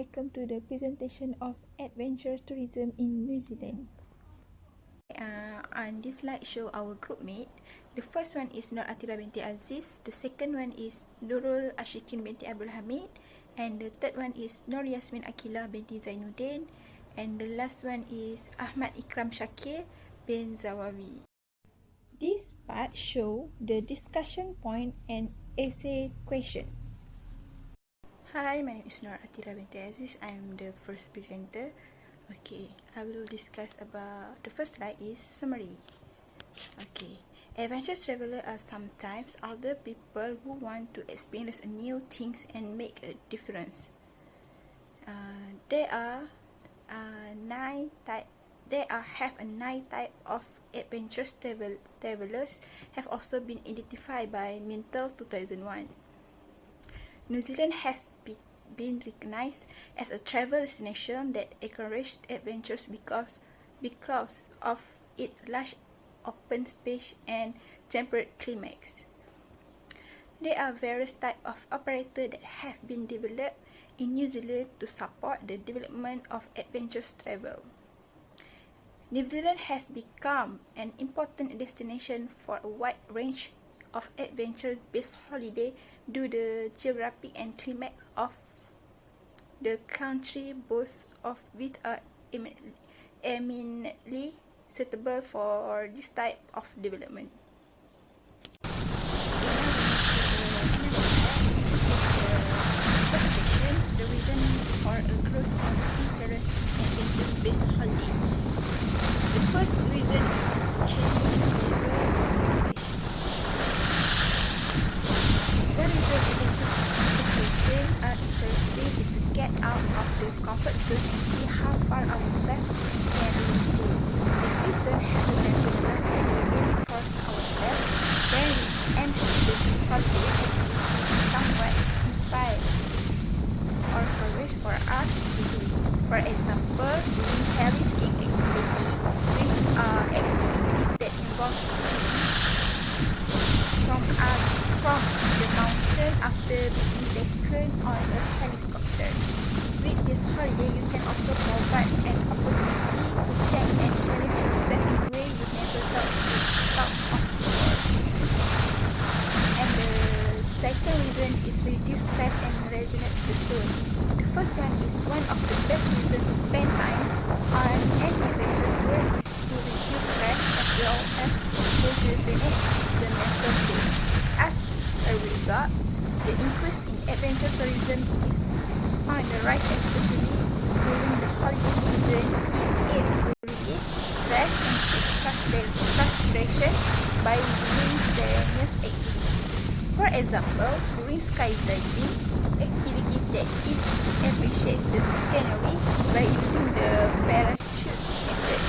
welcome to the presentation of adventure tourism in New Zealand. On this slide show our group mate. The first one is Nur Atira binti Aziz, the second one is Nurul Ashikin binti Abdul Hamid, and the third one is Nur Yasmin Akila binti Zainuddin, and the last one is Ahmad Ikram Shakir bin Zawawi. This part show the discussion point and essay question. Hi, my name is Nur Atira binti Aziz. I am the first presenter. Okay, I will discuss about the first slide is summary. Okay, adventurous travelers are sometimes older people who want to experience new things and make a difference. There are nine type of adventurous travelers have also been identified by Mintel 2001. New Zealand has been recognized as a travel destination that encourages adventures because of its large open space and temperate climates. There are various types of operators that have been developed in New Zealand to support the development of adventurous travel. New Zealand has become an important destination for a wide range of adventure-based holiday due to the geographic and climate of the country, both of which are eminently suitable for this type of development. First question, the reason for a growth of interest in adventure-based holiday. The first reason is to change the level of activation. One reason adventure are interesting is to get out of the comfort zone and see how far ourselves can really go. If we don't have a map with us and we really force ourselves, then we end the adventure holiday activity somewhat inspired or courage for us to do. For example, doing heavy skiing activity, which are activities that involve skiing from the mountain after being taken on a helicopter. With this holiday, you can also provide an opportunity to check and challenge yourself in ways you never thought of before. And the second reason is reduce stress and rejuvenate the soul. The first one is one of the best reasons to spend time on an adventure tour is to reduce stress as well as rejuvenate the mental state. As a result, the increase in adventure tourism is on the rise, especially during the holiday season. It aims to relieve stress and check frustration by doing strenuous activities. For example, doing skydiving, activities that is to appreciate the scenery by using the parachute method.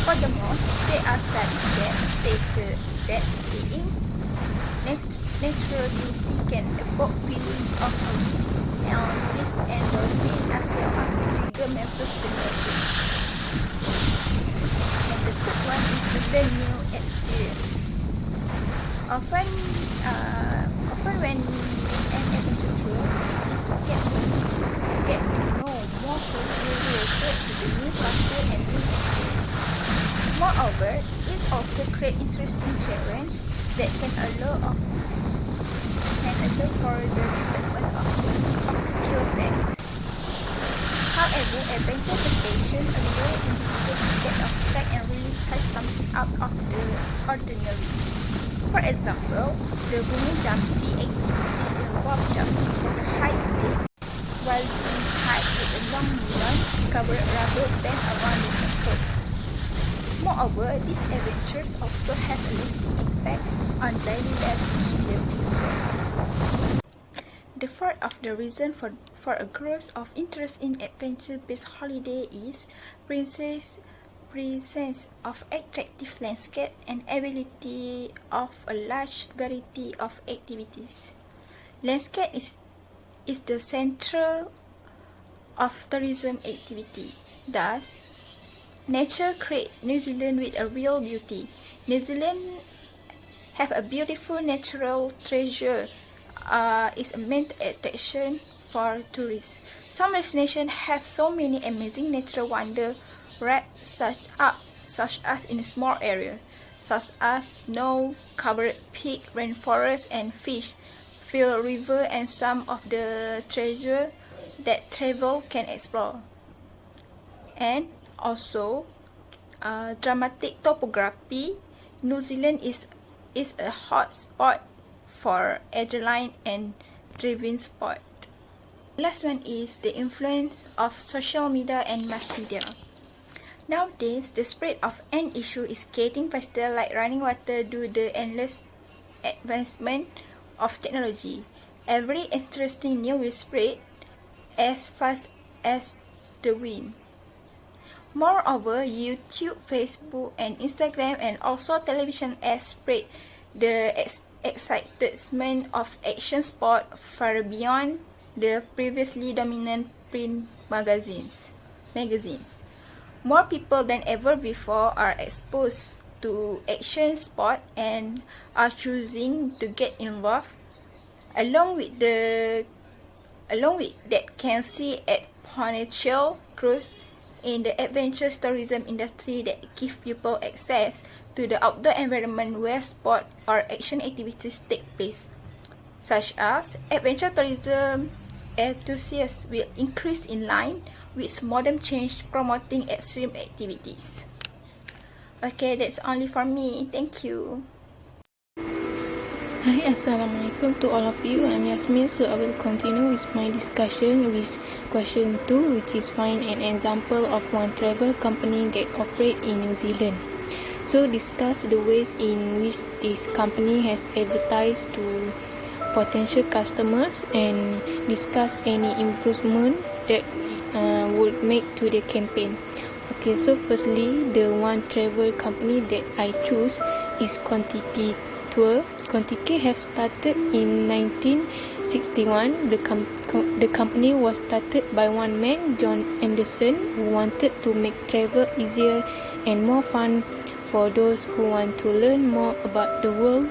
Furthermore, there are studies that state that seeing natural beauty can evoke feelings of release endorphin as well as trigger mental stimulation. And the third one is to learn new experience. Often when an adventure tour, it is to get to know more closely related to the new culture and new experience. Moreover, it also creates interesting challenge that can allow for the development of skill sets. However, adventure vacation allows individuals to get off track and really try something out of the ordinary. For example, the bungee jumping activity involves jumping from the high place while being tied with a long nylon covered rubber band around the ankle. Moreover, these adventures also has a lasting impact on daily life in the future. The fourth of the reason for a growth of interest in adventure-based holiday is presence of attractive landscape and ability of a large variety of activities. Landscape is the central of tourism activity. Thus, nature creates New Zealand with a real beauty. New Zealand have a beautiful natural treasure is a main attraction for tourists. Some destinations have so many amazing natural wonders, such as in a small area, such as snow-covered peak, rainforest, and fish-filled river, and some of the treasure that travel can explore. And also, dramatic topography. New Zealand is a hot spot for adrenaline and driving sport. Last one is the influence of social media and mass media. Nowadays, the spread of an issue is getting faster like running water due to the endless advancement of technology. Every interesting news will spread as fast as the wind. Moreover, YouTube, Facebook, and Instagram, and also television ads spread the excitement of action sport far beyond the previously dominant print magazines. More people than ever before are exposed to action sport and are choosing to get involved. Along with that, can see at potential growth in the adventure tourism industry that give people access to the outdoor environment where sport or action activities take place, such as adventure tourism enthusiasts will increase in line with modern change promoting extreme activities. Okay, that's only for me. Thank you. Hi, Assalamualaikum to all of you. I'm Yasmin, so I will continue with my discussion with question 2, which is find an example of one travel company that operate in New Zealand. So discuss the ways in which this company has advertised to potential customers and discuss any improvement that would make to the campaign. Okay, so firstly, the one travel company that I choose is Contiki Tour. Contiki have started in 1961. The company was started by one man, John Anderson, who wanted to make travel easier and more fun for those who want to learn more about the world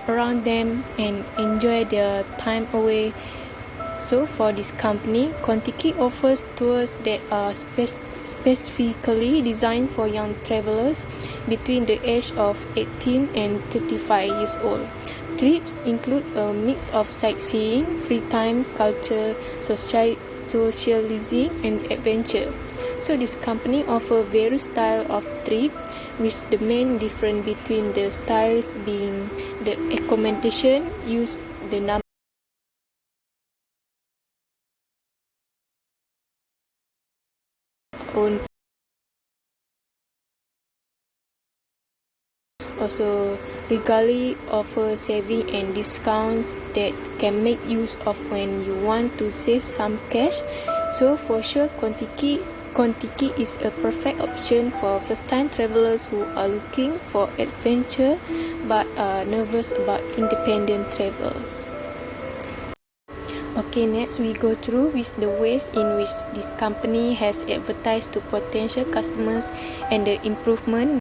around them and enjoy their time away. So for this company, Contiki offers tours that are specifically designed for young travelers between the age of 18 and 35 years old. Trips include a mix of sightseeing, free time, culture, socializing, and adventure. So this company offers various styles of trip, with the main difference between the styles being the accommodation, use the number own. Also, regularly offer saving and discounts that can make use of when you want to save some cash. So for sure, Contiki is a perfect option for first-time travelers who are looking for adventure but are nervous about independent travels. Okay, next we go through with the ways in which this company has advertised to potential customers and the improvement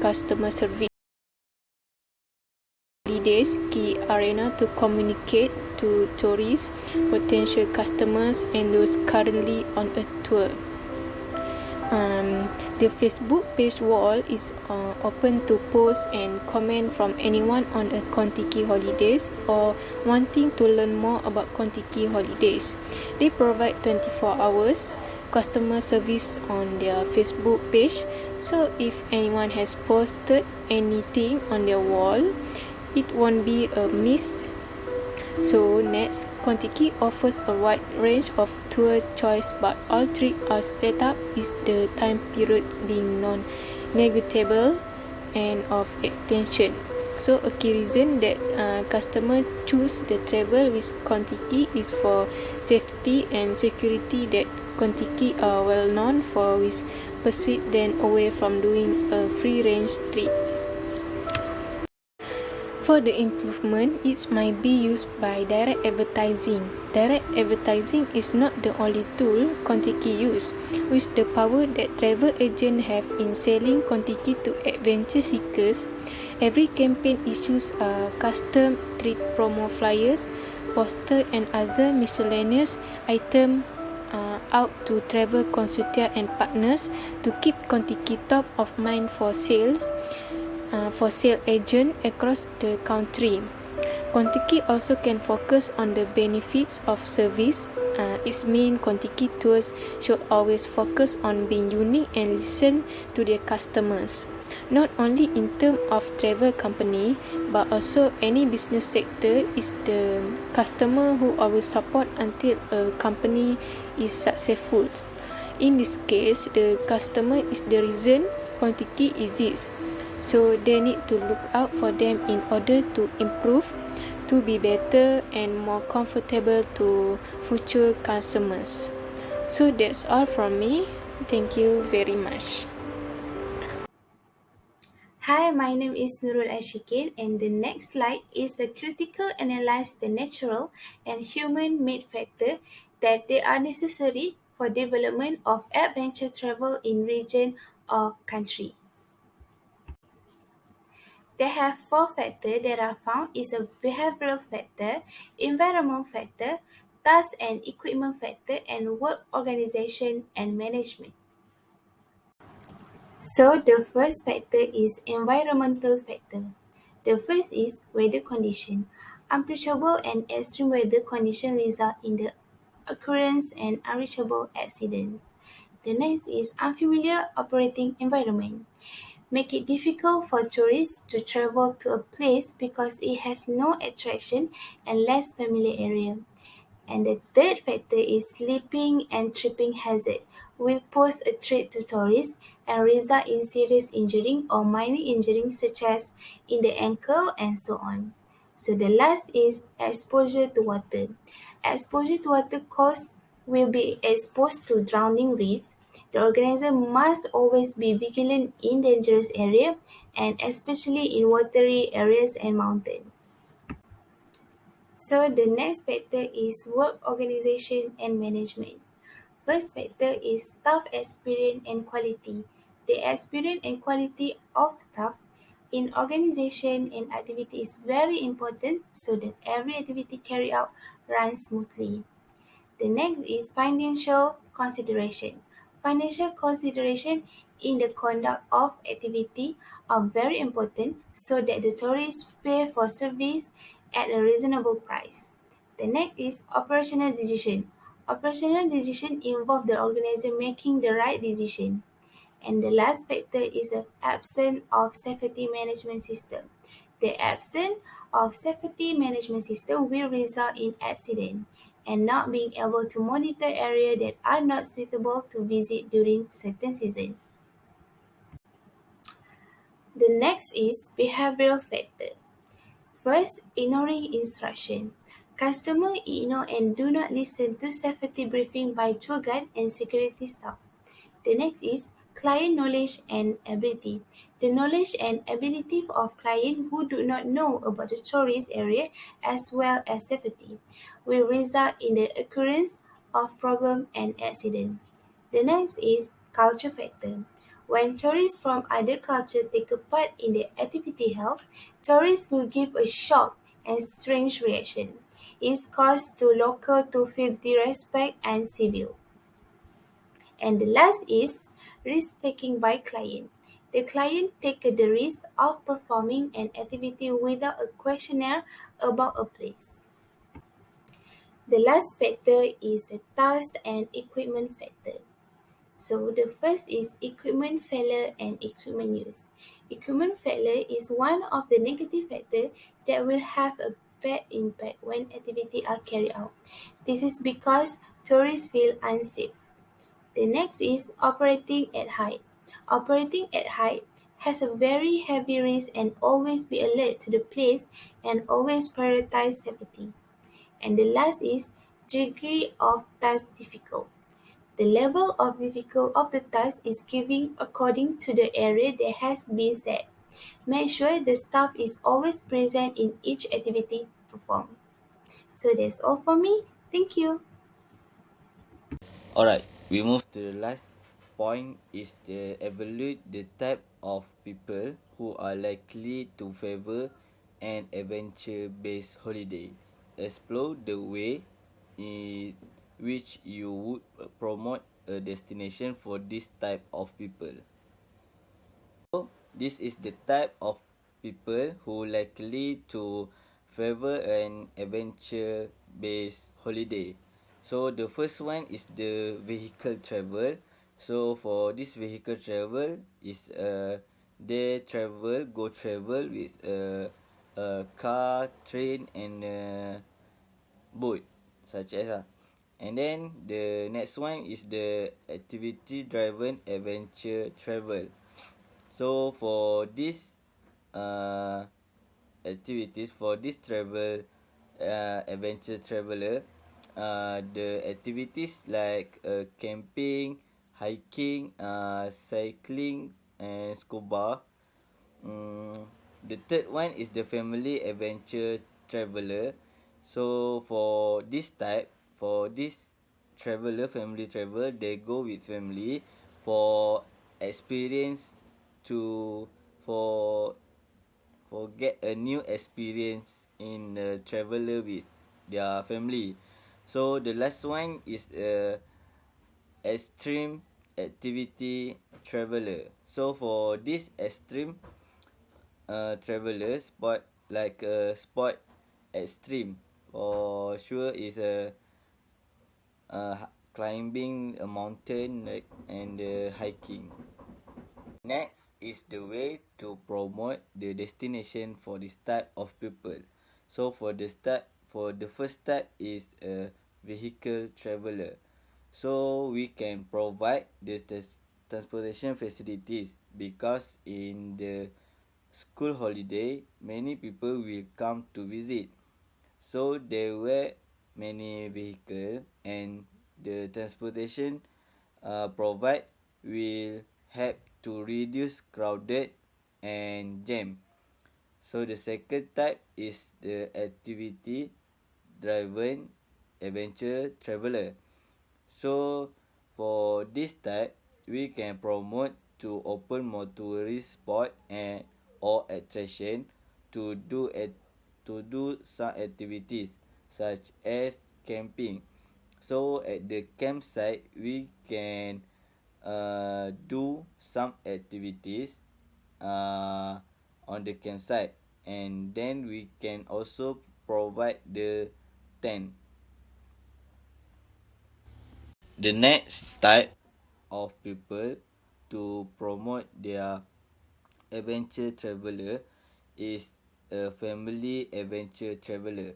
customer service. Holidays key arena to communicate to tourists, potential customers, and those currently on a tour. The Facebook page wall is open to post and comment from anyone on a Contiki holidays or wanting to learn more about Contiki holidays. They provide 24 hours customer service on their Facebook page, so if anyone has posted anything on their wall, it won't be a miss. So next, Contiki offers a wide range of tour choice, but all trips are set up with the time period being non-negotiable and of attention. So a key reason that customer choose the travel with Contiki is for safety and security, that Contiki are well known for, which persuade them away from doing a free range trip. For the improvement, it might be used by direct advertising. Direct advertising is not the only tool Contiki use. With the power that travel agents have in selling Contiki to adventure seekers, every campaign issues custom trip promo flyers, poster and other miscellaneous items out to travel consortia and partners to keep Contiki top of mind for sale agent across the country. Contiki also can focus on the benefits of service. It means Contiki tours should always focus on being unique and listen to their customers. Not only in terms of travel company, but also any business sector, is the customer who always support until a company is successful. In this case, the customer is the reason Contiki exists. So they need to look out for them in order to improve, to be better and more comfortable to future customers. So that's all from me. Thank you very much. Hi, my name is Nurul Ashikin, and the next slide is a critical analyze the natural and human-made factor that they are necessary for development of adventure travel in region or country. They have four factors that are found is a behavioral factor, environmental factor, task and equipment factor, and work organization and management. So the first factor is environmental factor. The first is weather condition. Unpredictable and extreme weather conditions result in the occurrence and unreachable accidents. The next is unfamiliar operating environment. Make it difficult for tourists to travel to a place because it has no attraction and less familiar area. And the third factor is slipping and tripping hazard, will pose a threat to tourists and result in serious injury or minor injury such as in the ankle and so on. So the last is exposure to water. Exposure to water cause will be exposed to drowning risk. The organizer must always be vigilant in dangerous area and especially in watery areas and mountains. So the next factor is work organization and management. First factor is staff experience and quality. The experience and quality of staff in organization and activity is very important so that every activity carried out runs smoothly. The next is financial consideration. Financial consideration in the conduct of activity are very important so that the tourists pay for service at a reasonable price. The next is operational decision. Operational decision involve the organizer making the right decision. And the last factor is the absence of safety management system. The absence of safety management system will result in accident and not being able to monitor areas that are not suitable to visit during certain season. The next is behavioral factor. First, ignoring instruction. Customers ignore and do not listen to safety briefing by tour guide and security staff. The next is client knowledge and ability. The knowledge and ability of clients who do not know about the tourist area as well as safety will result in the occurrence of problem and accident. The next is culture factor. When tourists from other cultures take a part in the activity held, tourists will give a shock and strange reaction. It caused to local to feel disrespect and civil. And the last is risk taking by client. The client take the risk of performing an activity without a questionnaire about a place. The last factor is the task and equipment factor. So the first is equipment failure and equipment use. Equipment failure is one of the negative factors that will have a bad impact when activities are carried out. This is because tourists feel unsafe. The next is operating at height. Operating at height has a very heavy risk and always be alert to the place and always prioritize safety. And the last is degree of task difficult. The level of difficulty of the task is given according to the area that has been set. Make sure the staff is always present in each activity performed. So that's all for me. Thank you. Alright, we move to the last point is the evaluate the type of people who are likely to favor an adventure-based holiday. Explore the way in which you would promote a destination for this type of people. So, this is the type of people who likely to favor an adventure-based holiday. So, the first one is the vehicle travel. So, for this vehicle travel is they go travel with a car, train, and boat, such as And then the next one is the activity-driven adventure travel. So for this uh, activities for this adventure traveler, the activities like camping, hiking, cycling, and scuba. The third one is the family adventure traveler. So for this family travel, they go with family for experience to for get a new experience in traveler with their family. So the last one is extreme activity traveler. So for this extreme traveler sport extreme for sure is climbing a mountain and hiking. Next is the way to promote the destination for this type of people. So for the first type is a vehicle traveler. So we can provide the transportation facilities because in the school holiday many people will come to visit. So there were many vehicles and the transportation provide will help to reduce crowded and jam. So the second type is the activity driven adventure traveler. So for this type, we can promote to open more tourist spot and or attraction to do some activities such as camping. So at the campsite, we can do some activities uh, on the campsite, and then we can also provide the tent. The next type of people to promote their adventure traveler is a family adventure traveler.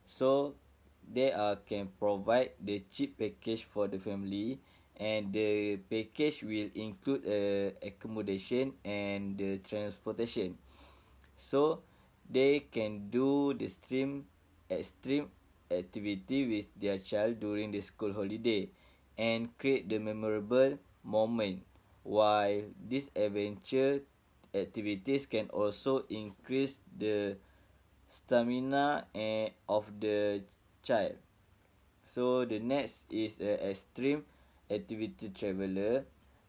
So they can provide the cheap package for the family, and the package will include accommodation and the transportation. So they can do the extreme activity with their child during the school holiday and create the memorable moment. While these adventure activities can also increase the stamina of the child. So the next is a extreme activity traveler.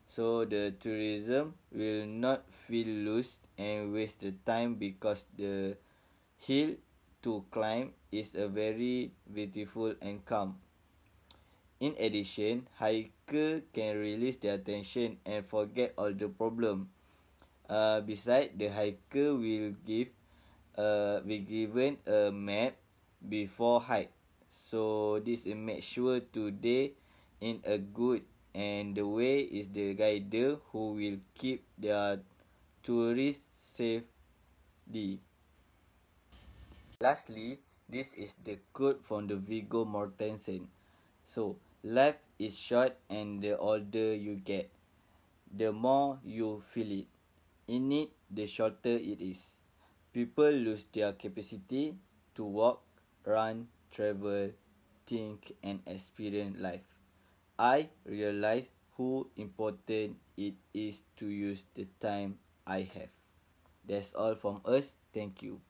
So the tourism will not feel lost and waste the time because the hill to climb is a very beautiful and calm. In addition, hiker can release their tension and forget all the problem. Besides, the hiker will given a map before hike. So this is make sure today in a good, and the way is the guider who will keep their tourists safely. Lastly, this is the quote from the Viggo Mortensen. So life is short, and the older you get, the more you feel it. in it, the shorter it is. People lose their capacity to walk, run, travel, think, and experience life. I realize how important it is to use the time I have. That's all from us. Thank you.